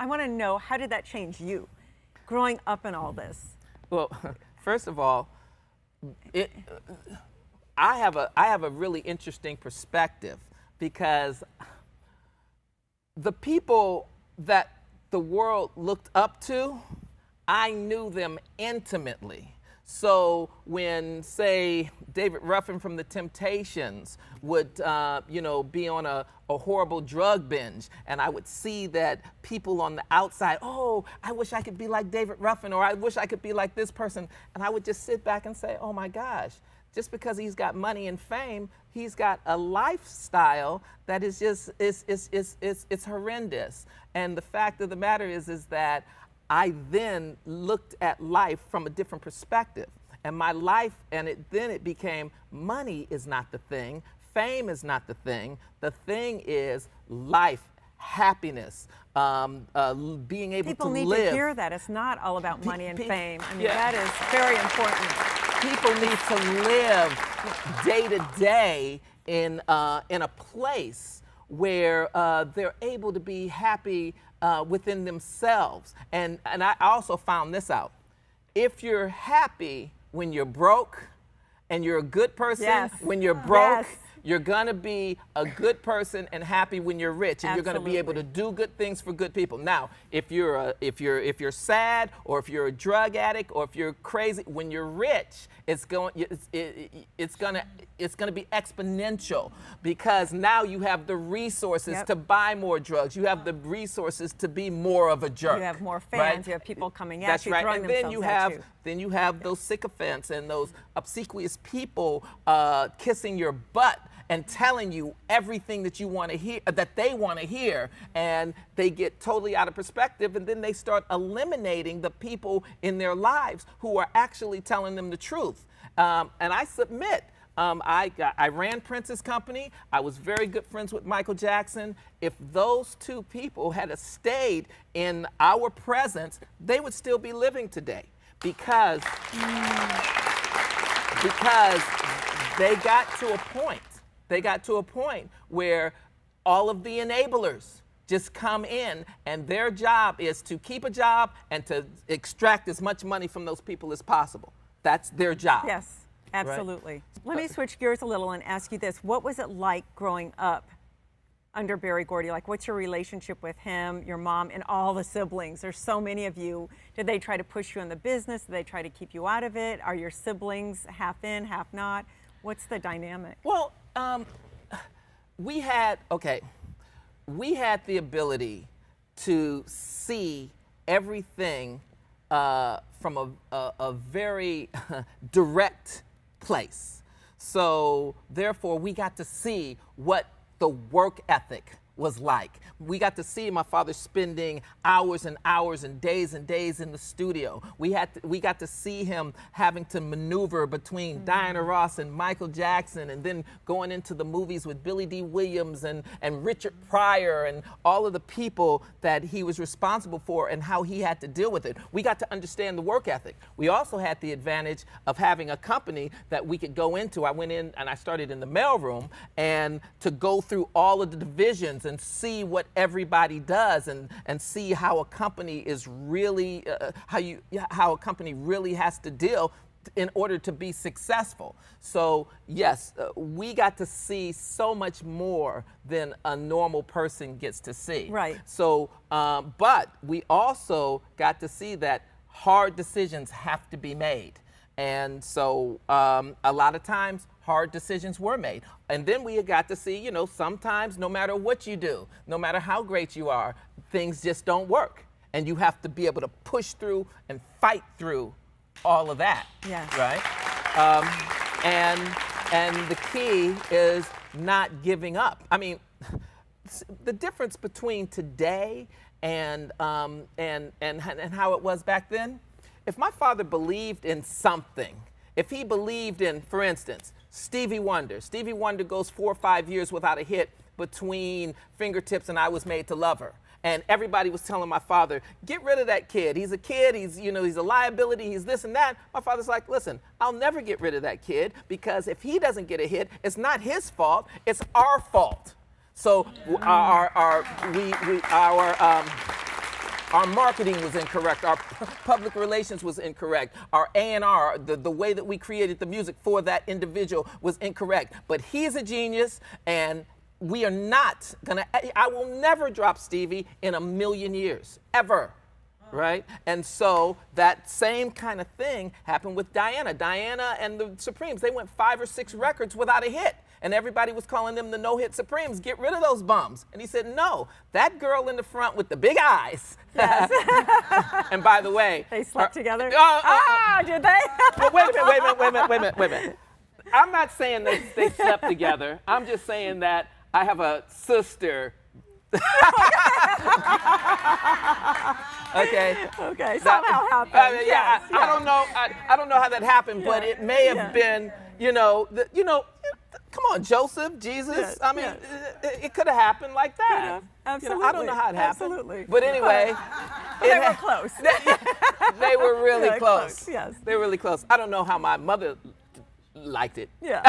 I want to know, how did that change you growing up in all this? Well, first of all, I have a really interesting perspective, because the people that the world looked up to, I knew them intimately. So when, say, David Ruffin from the Temptations would, be on a horrible drug binge, and I would see that people on the outside, oh, I wish I could be like David Ruffin, or I wish I could be like this person, and I would just sit back and say, oh my gosh, just because he's got money and fame, he's got a lifestyle that is just, it's horrendous. And the fact of the matter is that I then looked at life from a different perspective. And my life, then it became, money is not the thing, fame is not the thing thing is life, happiness, being able People to live. need to hear that. It's not all about money and fame. I mean, that is very important. People need to live day to day in a place where they're able to be happy within themselves. And I also found this out. If you're happy when you're broke, and you're a good person when you're broke, you're gonna be a good person and happy when you're rich, and you're gonna be able to do good things for good people. Now, if you're sad, or if you're a drug addict, or if you're crazy, when you're rich, it's gonna be exponential, because now you have the resources to buy more drugs. You have the resources to be more of a jerk. You have more fans. Right? You have people coming at That's you, right. throwing And themselves at you. then you have those sycophants and those obsequious people kissing your butt and telling you everything that you want to hear, that they want to hear, and they get totally out of perspective, and then they start eliminating the people in their lives who are actually telling them the truth. And I submit, I ran Prince's company. I was very good friends with Michael Jackson. If those two people had stayed in our presence, they would still be living today, because they got to a point. They got to a point where all of the enablers just come in, and their job is to keep a job and to extract as much money from those people as possible. That's their job. Yes, absolutely. Right? Let me switch gears a little and ask you this. What was it like growing up under Barry Gordy? Like, what's your relationship with him, your mom, and all the siblings? There's so many of you. Did they try to push you in the business? Did they try to keep you out of it? Are your siblings half in, half not? What's the dynamic? Well, we had the ability to see everything from a very direct place. So therefore, we got to see what the work ethic was like. We got to see my father spending hours and hours and days in the studio. We got to see him having to maneuver between Diana Ross and Michael Jackson, and then going into the movies with Billy D. Williams and Richard Pryor and all of the people that he was responsible for, and how he had to deal with it. We got to understand the work ethic. We also had the advantage of having a company that we could go into. I went in and I started in the mailroom, and to go through all of the divisions and see what everybody does, and see how a company is really how a company really has to deal in order to be successful. So yes, we got to see so much more than a normal person gets to see. Right. So, but we also got to see that hard decisions have to be made. And so a lot of times hard decisions were made. And then we got to see, sometimes no matter what you do, no matter how great you are, things just don't work. And you have to be able to push through and fight through all of that. Yes. Right? And the key is not giving up. I mean, the difference between today and how it was back then, if my father believed in something, if he believed in, for instance, Stevie Wonder goes 4 or 5 years without a hit between Fingertips and I Was Made to Love Her. And everybody was telling my father, get rid of that kid. He's a kid, he's a liability, he's this and that. My father's like, listen, I'll never get rid of that kid, because if he doesn't get a hit, it's not his fault, it's our fault. So Our marketing was incorrect. Our public relations was incorrect. Our A&R, the way that we created the music for that individual was incorrect. But he's a genius, and we are not gonna, I will never drop Stevie in 1,000,000 years, ever. Right? And so that same kind of thing happened with Diana. Diana and the Supremes, they went 5 or 6 records without a hit. And everybody was calling them the no-hit Supremes. Get rid of those bums. And he said, no, that girl in the front with the big eyes. Yes. And by the way. They slept together? Did they? Well, wait a minute. I'm not saying that they slept together. I'm just saying that I have a sister. Okay. Okay. Somehow happened. Yeah. I don't know. I don't know how that happened, but it may have been. Come on, Joseph, Jesus. Yes, I mean, it could have happened like that. Absolutely. I don't know how it happened. Absolutely. But anyway, they were close. They were really close. Yes. They were really close. I don't know how my mother liked it. Yeah.